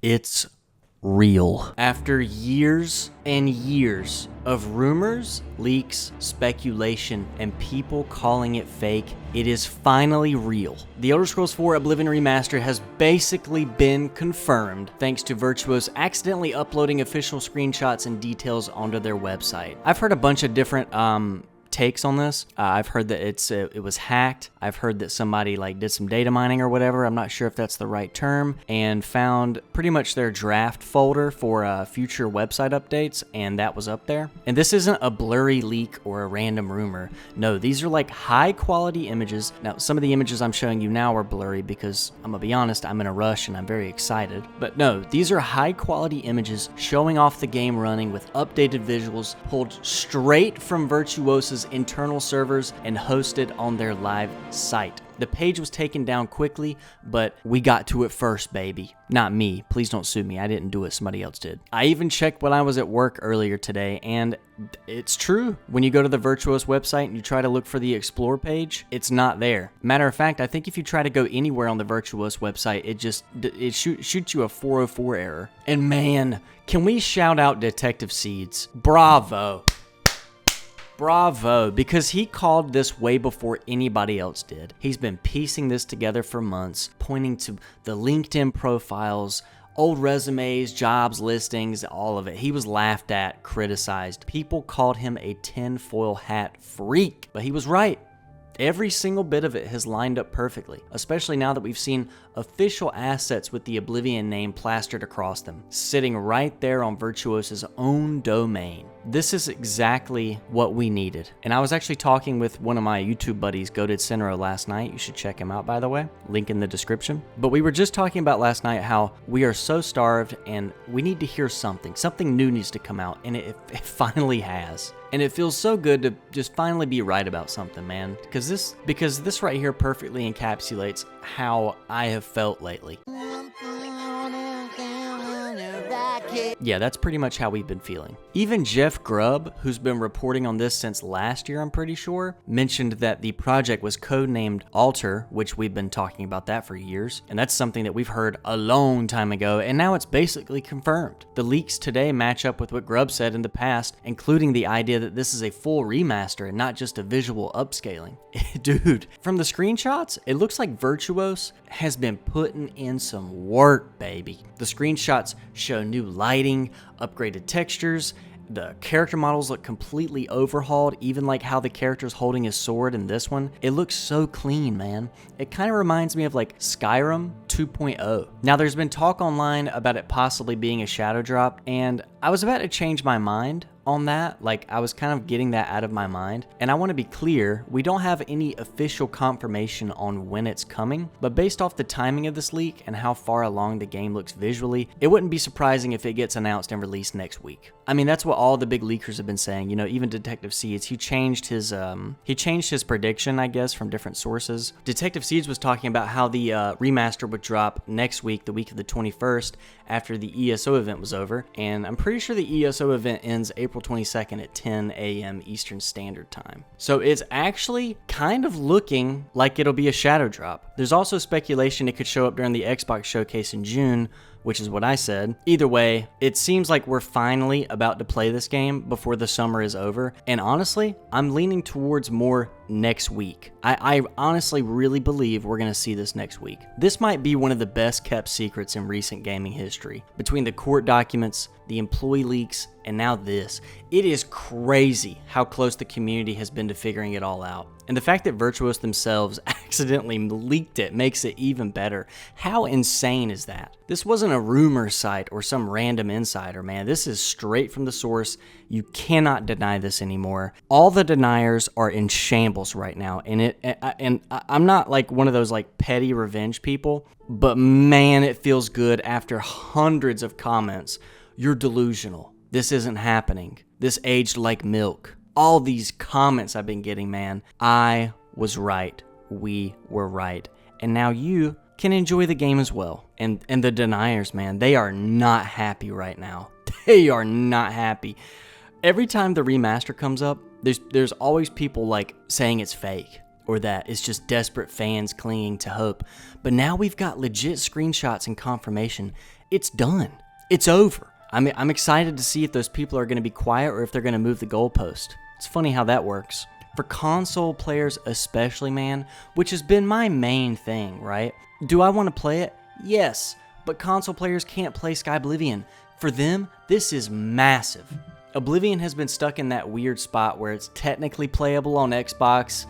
It's real. After years and years of rumors, leaks, speculation, and people calling it fake, it is finally real. The Elder Scrolls 4 Oblivion Remastered has basically been confirmed thanks to Virtuos accidentally uploading official screenshots and details onto their website. I've heard a bunch of different takes on this. I've heard that it was hacked. I've heard that somebody did some data mining or whatever. I'm not sure if that's the right term, and found pretty much their draft folder for future website updates, and that was up there. And this isn't a blurry leak or a random rumor. No, these are high quality images. Now, some of the images I'm showing you now are blurry because I'm gonna be honest, I'm in a rush and I'm very excited. But no, these are high quality images showing off the game running with updated visuals pulled straight from Virtuos's internal servers and hosted on their live site. The page was taken down quickly, but we got to it first, baby. Not me. Please don't sue me. I didn't do it. Somebody else did. I even checked when I was at work earlier today, and it's true. When you go to the Virtuos website and you try to look for the Explore page, it's not there. Matter of fact, I think if you try to go anywhere on the Virtuos website, it shoots you a 404 error. And man, can we shout out Detective Seeds? Bravo. Bravo, because he called this way before anybody else did. He's been piecing this together for months, pointing to the LinkedIn profiles, old resumes, jobs listings, all of it. He was laughed at, criticized. People called him a tinfoil hat freak, but he was right. Every single bit of it has lined up perfectly, especially now that we've seen official assets with the Oblivion name plastered across them, sitting right there on Virtuos' own domain. This is exactly what we needed. And I was actually talking with one of my YouTube buddies, GoatedSynro, last night. You should check him out, by the way. Link in the description. But we were just talking about last night how we are so starved and we need to hear something. Something new needs to come out, and it finally has. And it feels so good to just finally be right about something, man. Because this right here perfectly encapsulates how I have felt lately. Yeah, that's pretty much how we've been feeling. Even Jeff Grubb, who's been reporting on this since last year, I'm pretty sure, mentioned that the project was codenamed Alter, which we've been talking about that for years. And that's something that we've heard a long time ago, and now it's basically confirmed. The leaks today match up with what Grubb said in the past, including the idea that this is a full remaster and not just a visual upscaling. Dude, from the screenshots, it looks like Virtuos has been putting in some work, baby. The screenshots show new lighting, upgraded textures, the character models look completely overhauled, even how the character's holding his sword in this one. It looks so clean, man. It kind of reminds me of Skyrim 2.0. Now, there's been talk online about it possibly being a shadow drop, and I was about to change my mind on that. I was kind of getting that out of my mind. And I want to be clear, we don't have any official confirmation on when it's coming, but based off the timing of this leak and how far along the game looks visually, it wouldn't be surprising if it gets announced and released next week. I mean, that's what all the big leakers have been saying. Even Detective Seeds, he changed his prediction, I guess, from different sources. Detective Seeds was talking about how the remaster would drop next week, the week of the 21st, after the ESO event was over. And I'm pretty sure the ESO event ends April 22nd at 10 a.m. Eastern Standard Time. So it's actually kind of looking like it'll be a shadow drop. There's also speculation it could show up during the Xbox showcase in June, which is what I said. Either way, it seems like we're finally about to play this game before the summer is over. And honestly, I'm leaning towards more next week. I honestly really believe we're going to see this next week. This might be one of the best kept secrets in recent gaming history. Between the court documents, the employee leaks, and now this. It is crazy how close the community has been to figuring it all out. And the fact that Virtuos themselves accidentally leaked it makes it even better. How insane is that? This wasn't a rumor site or some random insider, man. This is straight from the source. You cannot deny this anymore. All the deniers are in shambles right now. And I'm not one of those petty revenge people, but man, it feels good after hundreds of comments. You're delusional. This isn't happening. This aged like milk. All these comments I've been getting, man. I was right. We were right. And now you can enjoy the game as well. And the deniers, man, they are not happy right now. They are not happy. Every time the remaster comes up, there's always people saying it's fake. or that it's just desperate fans clinging to hope. But now we've got legit screenshots and confirmation. It's done. It's over. I'm excited to see if those people are going to be quiet or if they're going to move the goalpost. It's funny how that works. For console players especially, man, which has been my main thing, right? Do I want to play it? Yes, but console players can't play Sky Oblivion. For them, this is massive. Oblivion has been stuck in that weird spot where it's technically playable on Xbox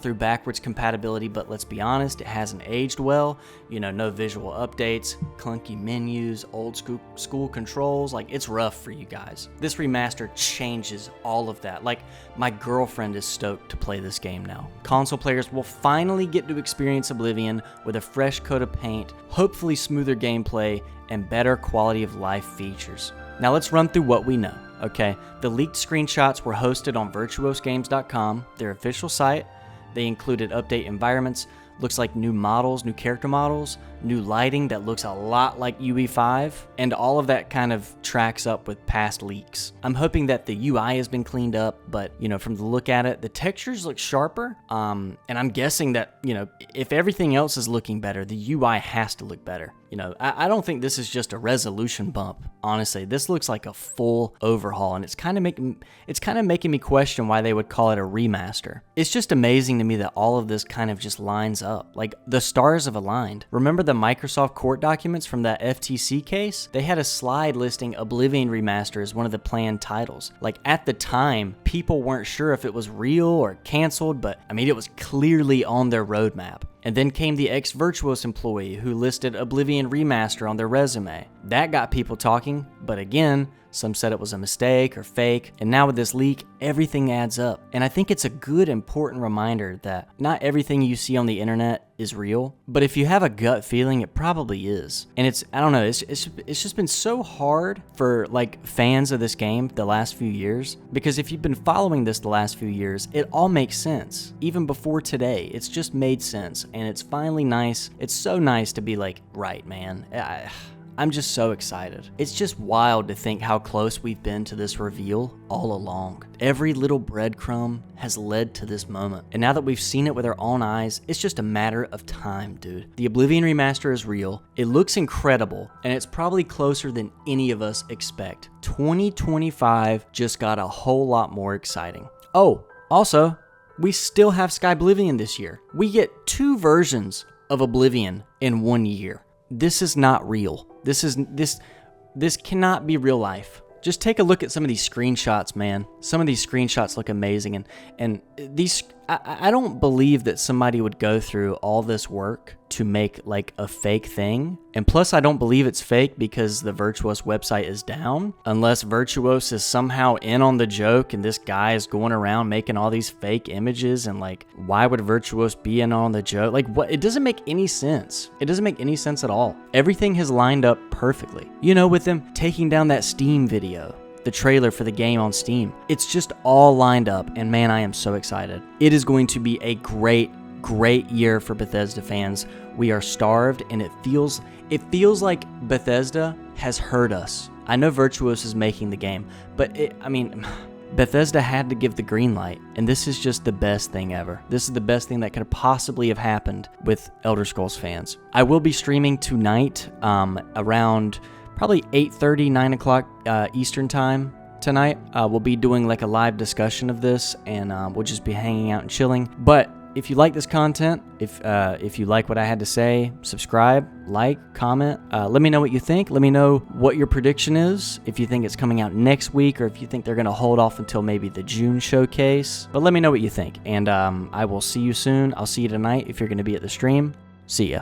through backwards compatibility, but let's be honest, it hasn't aged well. You know, no visual updates, clunky menus, old school controls. Like, it's rough for you guys. This remaster changes all of that. Like, my girlfriend is stoked to play this game now. Console players will finally get to experience Oblivion with a fresh coat of paint, hopefully smoother gameplay, and better quality of life features. Now let's run through what we know. Okay, the leaked screenshots were hosted on virtuosgames.com, their official site. They included update environments, looks like new models, new character models, new lighting that looks a lot like UE5, and all of that kind of tracks up with past leaks. I'm hoping that the UI has been cleaned up, but, you know, from the look at it, the textures look sharper, and I'm guessing that, you know, if everything else is looking better, the UI has to look better. You know, I don't think this is just a resolution bump. Honestly, this looks like a full overhaul, and it's kind of making me question why they would call it a remaster. It's just amazing to me that all of this kind of just lines up. Like, the stars have aligned. Remember the Microsoft court documents from that FTC case? They had a slide listing Oblivion Remaster as one of the planned titles. Like, at the time, people weren't sure if it was real or canceled, but I mean, it was clearly on their roadmap. And then came the ex-Virtuos employee who listed Oblivion Remaster on their resume. That got people talking, but again, some said it was a mistake or fake, and now with this leak, everything adds up. And I think it's a good, important reminder that not everything you see on the internet is real, but if you have a gut feeling, it probably is. And I don't know, it's just been so hard for, like, fans of this game the last few years, because if you've been following this the last few years, it all makes sense. Even before today, it's just made sense, and it's finally nice. It's so nice to be like, right, man. I'm just so excited. It's just wild to think how close we've been to this reveal all along. Every little breadcrumb has led to this moment. And now that we've seen it with our own eyes, it's just a matter of time, dude. The Oblivion Remaster is real. It looks incredible, and it's probably closer than any of us expect. 2025 just got a whole lot more exciting. Oh, also, we still have Sky Oblivion this year. We get 2 versions of Oblivion in 1 year. This is not real. This cannot be real life. Just take a look at some of these screenshots, man. Some of these screenshots look amazing, and these, I don't believe that somebody would go through all this work to make like a fake thing. And plus, I don't believe it's fake because the Virtuos website is down, unless Virtuos is somehow in on the joke and this guy is going around making all these fake images, and like, why would Virtuos be in on the joke? Like, what? It doesn't make any sense. It doesn't make any sense at all. Everything has lined up perfectly. You know, with them taking down that Steam video, the trailer for the game on Steam. It's just all lined up, and man, I am so excited. It is going to be a great year for Bethesda fans. We are starved, and it feels like Bethesda has heard us. I know Virtuos is making the game, but Bethesda had to give the green light, and this is just the best thing ever. This is the best thing that could possibly have happened with Elder Scrolls fans. I will be streaming tonight around probably 8:30, 9 o'clock Eastern time tonight. We'll be doing like a live discussion of this, and we'll just be hanging out and chilling. But if you like this content, if you like what I had to say, subscribe, like, comment. Let me know what you think. Let me know what your prediction is. If you think it's coming out next week, or if you think they're going to hold off until maybe the June showcase. But let me know what you think. And I will see you soon. I'll see you tonight if you're going to be at the stream. See ya.